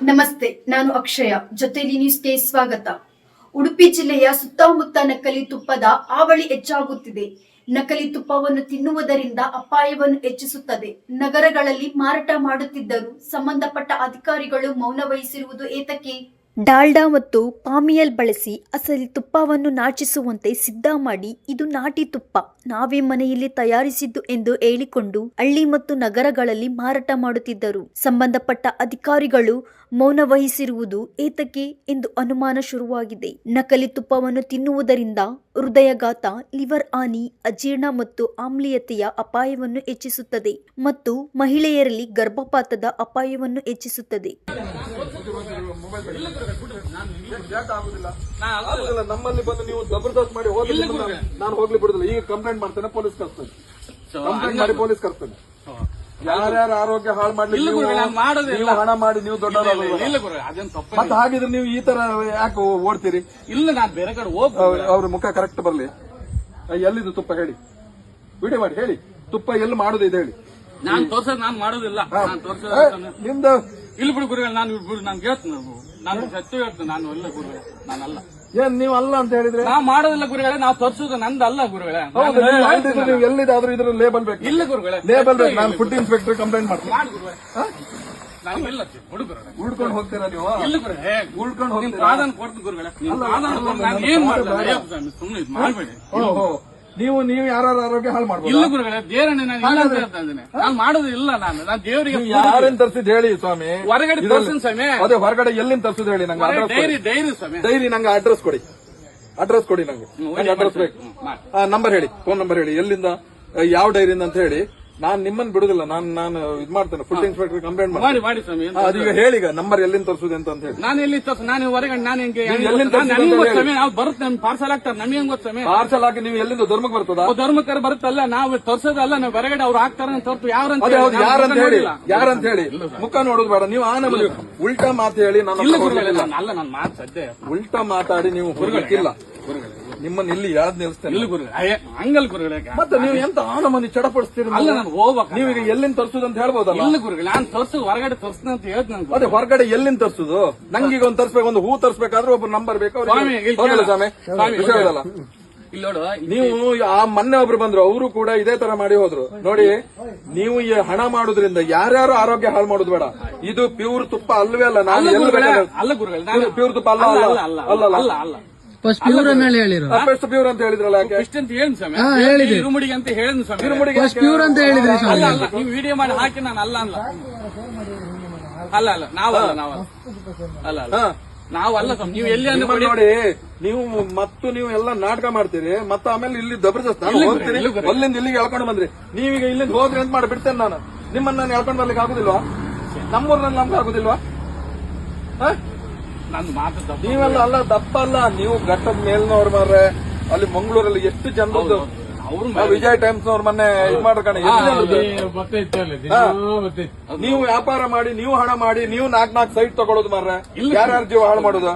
ನಮಸ್ತೆ, ನಾನು ಅಕ್ಷಯ. ಜೊತೆಲಿ ನ್ಯೂಸ್ಗೆ ಸ್ವಾಗತ. ಉಡುಪಿ ಜಿಲ್ಲೆಯ ಸುತ್ತಮುತ್ತ ನಕಲಿ ತುಪ್ಪದ ಹಾವಳಿ ಹೆಚ್ಚಾಗುತ್ತಿದೆ. ನಕಲಿ ತುಪ್ಪವನ್ನು ತಿನ್ನುವುದರಿಂದ ಅಪಾಯವನ್ನು ಹೆಚ್ಚಿಸುತ್ತದೆ. ನಗರಗಳಲ್ಲಿ ಮಾರಾಟ ಮಾಡುತ್ತಿದ್ದರೂ ಸಂಬಂಧಪಟ್ಟ ಅಧಿಕಾರಿಗಳು ಮೌನ ವಹಿಸಿರುವುದು ಏತಕ್ಕೆ? ಡಾಲ್ಡಾ ಮತ್ತು ಪಾಮಿಯಲ್ ಬಳಸಿ ಅಸಲಿ ತುಪ್ಪವನ್ನು ನಾಚಿಸುವಂತೆ ಸಿದ್ಧ ಮಾಡಿ, ಇದು ನಾಟಿ ತುಪ್ಪ, ನಾವೇ ಮನೆಯಲ್ಲಿ ತಯಾರಿಸಿದ್ದು ಎಂದು ಹೇಳಿಕೊಂಡು ಹಳ್ಳಿ ಮತ್ತು ನಗರಗಳಲ್ಲಿ ಮಾರಾಟ ಮಾಡುತ್ತಿದ್ದರು. ಸಂಬಂಧಪಟ್ಟ ಅಧಿಕಾರಿಗಳು ಮೌನ ವಹಿಸಿರುವುದು ಏತಕ್ಕೆ ಎಂದು ಅನುಮಾನ ಶುರುವಾಗಿದೆ. ನಕಲಿ ತುಪ್ಪವನ್ನು ತಿನ್ನುವುದರಿಂದ ಹೃದಯಾಘಾತ, ಲಿವರ್ ಹಾನಿ, ಅಜೀರ್ಣ ಮತ್ತು ಆಮ್ಲೀಯತೆಯ ಅಪಾಯವನ್ನು ಹೆಚ್ಚಿಸುತ್ತದೆ ಮತ್ತು ಮಹಿಳೆಯರಲ್ಲಿ ಗರ್ಭಪಾತದ ಅಪಾಯವನ್ನು ಹೆಚ್ಚಿಸುತ್ತದೆ. ನಮ್ಮಲ್ಲಿ ಬಂದು ನೀವು ಜಬರ್ದಸ್ತ್ ಮಾಡಿ ನಾನು ಹೋಗ್ಲಿ ಬಿಡುದಿಲ್ಲ. ಈಗ ಕಂಪ್ಲೇಂಟ್ ಮಾಡ್ತೇನೆ, ಪೊಲೀಸ್ ಕರ್ಸ್ತೇನೆ. ಕಂಪ್ಲೇಂಟ್ ಮಾಡಿ ಪೊಲೀಸ್ ಕರ್ಸ್ತೇನೆ. ಯಾರ್ಯಾರ ಆರೋಗ್ಯ ಹಾಳು ಮಾಡ್ಲಿಕ್ಕೆ ನೀವು ಹಣ ಮಾಡಿ ನೀವು ದೊಡ್ಡವರಾಗ ಮತ್ತೆ ಹಾಗಿದ್ರೆ ನೀವು ಈ ತರ ಯಾಕೆ ಓಡ್ತೀರಿ? ಇಲ್ಲ, ನಾನು ಬೇರೆ ಕಡೆ ಅವ್ರ ಮುಖ ಕರೆಕ್ಟ್ ಬರ್ಲಿ. ಎಲ್ಲಿದು ತುಪ್ಪ ಹೇಳಿ, ವಿಡಿಯೋ ಮಾಡಿ ಹೇಳಿ. ತುಪ್ಪ ಎಲ್ಲಿ ಮಾಡುದು ಇದು ಹೇಳಿ. ನಾನು ತೋರ್ಸೋದು ನಾನು ಮಾಡೋದಿಲ್ಲ. ನಿಮ್ದು ಇಲ್ಲಿ ಬಿಡು ಗುರುಗಳು, ನಾನು ಹೇಳ್ತೀನಿ, ನಾನು ಸತ್ತು ಹೇಳ್ತೀನಿ, ನಾನು ಎಲ್ಲ ಗುರುಗಳೇ, ನಾನಲ್ಲ. ಏನ್ ನೀವು ಅಲ್ಲ ಅಂತ ಹೇಳಿದ್ರೆ ನಾವು ಮಾಡೋದಿಲ್ಲ ಗುರುಗಳೇ, ನಾವು ತೋರ್ಸೋದು ನಂದಲ್ಲ ಗುರುಗಳೇ. ನೀವು ಎಲ್ಲಿದಾದ್ರೂ ಇದ್ರ ಲೇಬಲ್ ಬೇಕು. ಇಲ್ಲ ಗುರುಗಳೇ, ಲೇಬಲ್ ಬೇಕು. ನಾನು ಫುಡ್ ಇನ್ಸ್ಪೆಕ್ಟರ್ ಕಂಪ್ಲೇಂಟ್ ಮಾಡ್ತೀನಿ. ನಾನು ಇಲ್ಲ ಹುಡುಗರು ಉಳ್ಕೊಂಡು ಹೋಗ್ತೀರಾ ನೀವು? ಇಲ್ಲ ಗುರುಗಳೇ, ಉಳ್ಕೊಂಡು ಹೋಗಿ ಪ್ರಾಧಾನ್ಯ ಕೊಡ್ತೀನಿ ಗುರುಗಳೇ. ನಾನು ಏನ್ ಮಾಡಿಲ್ಲ, ಸುಮ್ಮನೆ ಇದು ಮಾಡಬೇಡಿ. ನೀವು ಯಾರ ಆರೋಗ್ಯ ಹಾಳು ಮಾಡ್ಬೋದು? ಇಲ್ಲ ಗುರುಗಳೇ, ದೇವರನ್ನೇ ನಾನು ಇಲ್ಲ ಅಂತ ಹೇಳ್ತಾ ಇದ್ದೇನೆ. ನಾನು ಮಾಡೋದು ಇಲ್ಲ. ನಾನು ದೇವರಿಗೆ ಯಾರೇನ್ ತರ್ಸಿದ್ ಹೇಳಿ ಸ್ವಾಮಿ. ಹೊರಗಡೆ ತೋರ್ಸಿನ ಸ್ವಾಮಿ. ಅದೇ ಹೊರಗಡೆ ಎಲ್ಲಿಂದ ತರ್ಸಿದ್ ಹೇಳಿ. ನಂಗೆ ಡೈರಿ ಸ್ವಾಮಿ, ಡೈರಿ ನಂಗೆ ಅಡ್ರೆಸ್ ಕೊಡಿ. ಅಡ್ರೆಸ್ ಕೊಡಿ ನಂಗೆ ಅಡ್ರೆಸ್ ಬೇಕು. ನಂಬರ್ ಹೇಳಿ, ಫೋನ್ ನಂಬರ್ ಹೇಳಿ, ಎಲ್ಲಿಂದ ಯಾವ ಡೈರಿಯಿಂದ ಅಂತ ಹೇಳಿ. ನಾನ್ ನಿಮ್ಮನ್ನ ಬಿಡುದಿಲ್ಲ. ನಾನು ಇದ್ ಮಾಡ್ತೇನೆ, ಫುಡ್ ಇನ್ಸ್ಪೆಕ್ಟರ್ ಕಂಪ್ಲೇಂಟ್ ಮಾಡಿ ಸ್ವಾಮಿ. ಅದೀಗ ಹೇಳಿ ಈಗ ನಂಬರ್ ಎಲ್ಲಿಂದ ತರ್ಸುದು ಅಂತ ಹೇಳಿ. ನಾನು ಎಲ್ಲಿ ತರ್ಸ, ನಾನು ಹೊರಗಡೆ ನಾನು ಹೆಂಗೆ ನಾವು ಬರುತ್ತೆ, ಪಾರ್ಸಲ್ ಹಾಕ್ತಾರೆ, ನಮಗೆ ಹೆಂಗ್ ಗೊತ್ತ? ಪಾರ್ಸಲ್ ಹಾಕಿ ನೀವು ಎಲ್ಲಿಂದ ಧರ್ಮಕ್ಕೆ ಬರ್ತದ? ಧರ್ಮಕ್ಕರ ಬರುತ್ತಲ್ಲ, ನಾವು ತರ್ಸೋದಲ್ಲ, ನಾವು ಹೊರಗಡೆ ಅವ್ರು ಹಾಕ್ತಾರ ತೋರ್ತು. ಯಾರಂತ ಹೇಳಿ ಮುಖ ನೋಡೋದು ಬೇಡ. ನೀವು ಉಲ್ಟಾ ಮಾತು ಹೇಳಿ. ಅಲ್ಲ, ನಾನು ಮಾತು ಸದ್ಯ ಉಲ್ಟಾ ಮಾತಾಡಿ ನೀವು ಹೊರಗಕ್ಕಿಲ್ಲ. ನಿಮ್ಮನ್ನ ಇಲ್ಲಿ ಯಾವ್ದು ನಿಲ್ಲಿಸ್ತೇನೆ? ಇಲ್ಲ ಗುರುಗಳೇ, ಹಂಗಲ್ ಗುರುಗಳೇ. ಮತ್ತೆ ನೀವು ಎಂತ ಆನಮನಿ ಚಡಪಡಿಸ್ತೀರಿ? ಅಲ್ಲ, ನಾನು ಹೋಗ್ಬೇಕು. ನೀವು ಈಗ ಎಲ್ಲಿಂದ ತರ್ಸುದು ಅಂತ ಹೇಳ್ಬೋದಲ್ಲ? ಇಲ್ಲ ಗುರುಗಳೇ, ನಾನು ತರ್ಸೋದು ಹೊರಗಡೆ ತರ್ಸ್ತೀನಿ ಅಂತ ಹೇಳ್ತೀನಿ. ನಾನು ಅದೇ ಹೊರಗಡೆ ಎಲ್ಲಿಂದ ತರ್ಸುದು? ನಂಗೀಗ ಒಂದು ತರ್ಸ್ಬೇಕು, ಒಂದು ಹೂ ತರ್ಸ್ಬೇಕಾದ್ರೆ ಒಬ್ಬ ನಂಬರ್ ಬೇಕು. ಸ್ವಾಮಿ ವಿಷಯದಲ್ಲ. ಇಲ್ಲಿ ನೋಡು, ನೀವು ಆ ಮೊನ್ನೆ ಒಬ್ರು ಬಂದ್ರು, ಅವರು ಕೂಡ ಇದೇ ತರ ಮಾಡಿ ಹೋದ್ರು. ನೋಡಿ, ನೀವು ಈ ಹಣ ಮಾಡುದ್ರಿಂದ ಯಾರ್ಯಾರು ಆರೋಗ್ಯ ಹಾಳು ಮಾಡೋದು ಬೇಡ. ಇದು ಪ್ಯೂರ್ ತುಪ್ಪ ಅಲ್ವೇ ಅಲ್ಲ. ನಾನು ಅಲ್ಲ ಗುರುಗಳೇ, ಪ್ಯೂರ್ ತುಪ್ಪ ಅಲ್ಲ. ಫಸ್ಟ್ ಪ್ಯೂರ್ ಅಂತ ಹೇಳಿದ್ರು. ಫಸ್ಟ್ ಪ್ಯೂರ್ ಅಂತ ಹೇಳಿದ್ರಲ್ಲ, ಯಾಕೆ ಇಷ್ಟ ಅಂತ ಹೇಳಿ ಸ್ವಾಮಿ? ಇರುಮುಡಿಗೆ ಅಂತ ಹೇಳಿದ್ನು ಸ್ವಾಮಿ. ಫಸ್ಟ್ ಪ್ಯೂರ್ ಅಂತ ಹೇಳಿದ್ರಿ. ಅಲ್ಲ, ನೀವು ವಿಡಿಯೋ ಮಾಡಿ ಹಾಕಿ ನಾನು ಅಲ್ಲ ನಾವಲ್ಲ ನಾವಲ್ಲ ಸ್ವಾಮಿ. ನೀವು ಎಲ್ಲಿ ನೋಡಿ, ನೀವು ಎಲ್ಲ ನಾಟಕ ಮಾಡ್ತೀರಿ. ಮತ್ತೆ ಆಮೇಲೆ ಇಲ್ಲಿ ಜಬರ್ದಸ್ತ್ ನಾನು ಹೋಗ್ತೀನಿ, ಅಲ್ಲಿಂದ ಇಲ್ಲಿಗೆ ಎಳ್ಕೊಂಡು ಬಂದ್ರಿ. ನೀವೀಗ ಇಲ್ಲಿಂದ ಹೋದ್ರಿ ಅಂತ ಮಾಡಿ ಬಿಡ್ತೇನೆ ನಾನು. ನಿಮ್ಮನ್ನ ನಾನು ಎಳ್ಕೊಂಡು ಬರ್ಲಿಕ್ಕೆ ಆಗುದಿಲ್ವಾ? ನಮ್ಮೂರ್ನಲ್ಲಿ ನಮ್ಗೆ ಆಗುದಿಲ್ವಾ? ನನ್ನ ಮಾತು ನೀವೆಲ್ಲ ಅಲ್ಲ, ದಪ್ಪ ಅಲ್ಲ. ನೀವು ಘಟ್ಟದ ಮೇಲ್ನವ್ರು ಮಾರ್ರೆ. ಅಲ್ಲಿ ಮಂಗಳೂರಲ್ಲಿ ಎಷ್ಟು ಜನರದ್ದು ವಿಜಯ್ ಟೈಮ್ಸ್ ನವ್ರ ಮೊನ್ನೆ ಇದು ಮಾಡ್ಕೊಂಡು ನೀವು ವ್ಯಾಪಾರ ಮಾಡಿ, ನೀವು ಹಣ ಮಾಡಿ, ನೀವು 4 ಸೈಟ್ ತಗೊಳ್ಳೋದು ಮಾರ್ರೆ. ಯಾರ್ಯಾರ ಜೀವ ಹಾಳು ಮಾಡೋದು?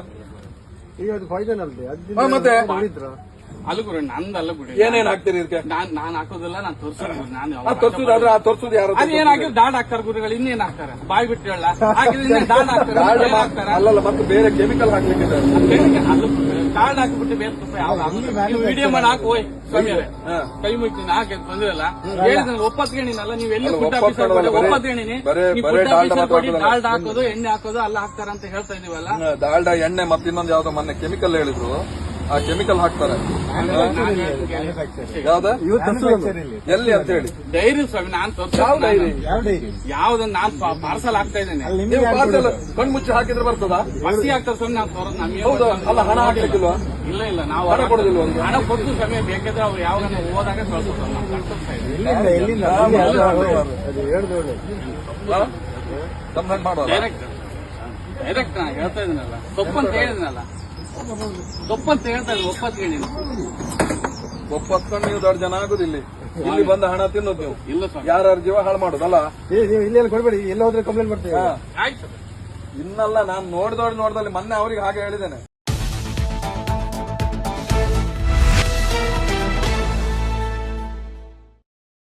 ಮತ್ತೆ ಅಲ್ಲ ಗುರು, ನಂದಲ್ಲ ಗುಡಿ. ಏನೇನ್ ಹಾಕ್ತೀರಿ ಇದಕ್ಕೆ? ನಾನ್ ಹಾಕೋದಿಲ್ಲ, ನಾನು ತೋರ್ಸೋದು. ನಾನು ತೋರ್ಸುದಾದ್ರೆ ಆ ತೋರ್ಸುದು ಯಾರು? ಅದೇನ್ ಹಾಕಿದ್ರೆ ದಾಡ್ ಹಾಕ್ತಾರೆ ಗುರುಗಳು. ಇನ್ನೇನ್ ಹಾಕ್ತಾರೆ? ಬಾಯ್ ಬಿಟ್ಟು ಹೇಳ ಹಾಕಿದ್ರೆ ದಾಡ್ ಹಾಕ್ತಾರೆ. ಅಲ್ಲಲ್ಲ, ಮತ್ತೆ ಬೇರೆ ಕೆಮಿಕಲ್ ಹಾಕ್ಲಿಕ್ಕೆ ದಾಡ್ ಹಾಕಿಬಿಟ್ಟು ಬೇರೆ ತುಪ್ಪ ಯಾವ ವಿಡಿಯೋ ಮಾಡಿ ಹಾಕಿ ಹೋಯ್ ಸ್ವಾಮಿಯರೇ, ಕೈ ಮುಗ್ತೀನಿ ಹಾಕಿ ಬಂದಿರಲ್ಲ. ಹೇಳಿದ್ರೆ ಒಪ್ಪತ್ಗೇಣಿನಲ್ಲ, ನೀವು ಎಲ್ಲಿ ಫುಡ್ ಆಫೀಸರ್ ಒಪ್ಪತ್ಗೇಣಿನಿ, ದಾಲ್ಡ್ ಹಾಕೋದು, ಎಣ್ಣೆ ಹಾಕೋದು ಅಲ್ಲ ಹಾಕ್ತಾರ ಅಂತ ಹೇಳ್ತಾ ಇದೀವಲ್ಲ. ದಾಲ್ಡಾ, ಎಣ್ಣೆ, ಮತ್ತೆ ಇನ್ನೊಂದು ಯಾವ್ದೋ ಮೊನ್ನೆ ಕೆಮಿಕಲ್ ಹೇಳಿದ್ರು, ಆ ಕೆಮಿಕಲ್ ಹಾಕ್ತಾರೆ. ಯಾವ್ದ ಎಲ್ಲಿ ಅಂತ ಹೇಳಿ? ಡೈರಿ ಸ್ವಾಮಿ, ನಾನ್ ಯಾವ್ದನ್ನ ನಾನ್ ಪಾರ್ಸಲ್ ಹಾಕ್ತಾ ಇದ್ದೇನೆ. ನೀವು ಪಾರ್ಸಲ್ ಕಣ್ಮುಚ್ಚಿ ಹಾಕಿದ್ರೆ ಬರ್ತದ? ಬಸ್ಸಿ ಹಾಕ್ತಾರೆ ಸ್ವಾಮಿ. ನಾವು ತೋರೋದು ನಮ್ಗೆ ಅಲ್ಲ, ಹಣ ಹಾಕ್ಲಿಕ್ಕಿಲ್ವಾ? ಇಲ್ಲ, ನಾವು ಹಣ ಕೊಡುದಿಲ್ವ? ಹಣ ಕೊಟ್ಟು ಸಮಯ ಬೇಕಾದ್ರೆ ಅವ್ರು ಯಾವಾಗ ಹೋದಾಗ ಡೈರೆಕ್ಟ್ ನಾ ಹೇಳ್ತಾ ಇದೀನಲ್ಲ, ತಪ್ಪಂತ ಹೇಳಿದ್ನಲ್ಲ, ತಪ್ಪಂತ ಹೇಳ್ತಾ ಇದ್ದೀನಿ. ಒಪ್ಪತ್ಕೊಂಡು ನೀವು ದೊಡ್ಡ ಜನ ಆಗುದಿಲ್ಲ. ಇಲ್ಲಿ ಬಂದ ಹಣ ತಿನ್ನೋದು ನೀವು. ಇಲ್ಲ ಸರ್, ಯಾರ್ಯಾರ ಜೀವ ಹಾಳು ಮಾಡೋದಲ್ಲ. ಇಲ್ಲಿ ಕೊಡ್ಬೇಡಿ, ಎಲ್ಲ ಹೋದ್ರೆ ಕಂಪ್ಲೇಂಟ್ ಮಾಡ್ತೀವಿ. ಆಯ್ತು. ಇನ್ನಲ್ಲ, ನಾನು ನೋಡ್ದಲ್ಲಿ ಮೊನ್ನೆ ಅವ್ರಿಗೆ ಹಾಗೆ ಹೇಳಿದ್ದೇನೆ.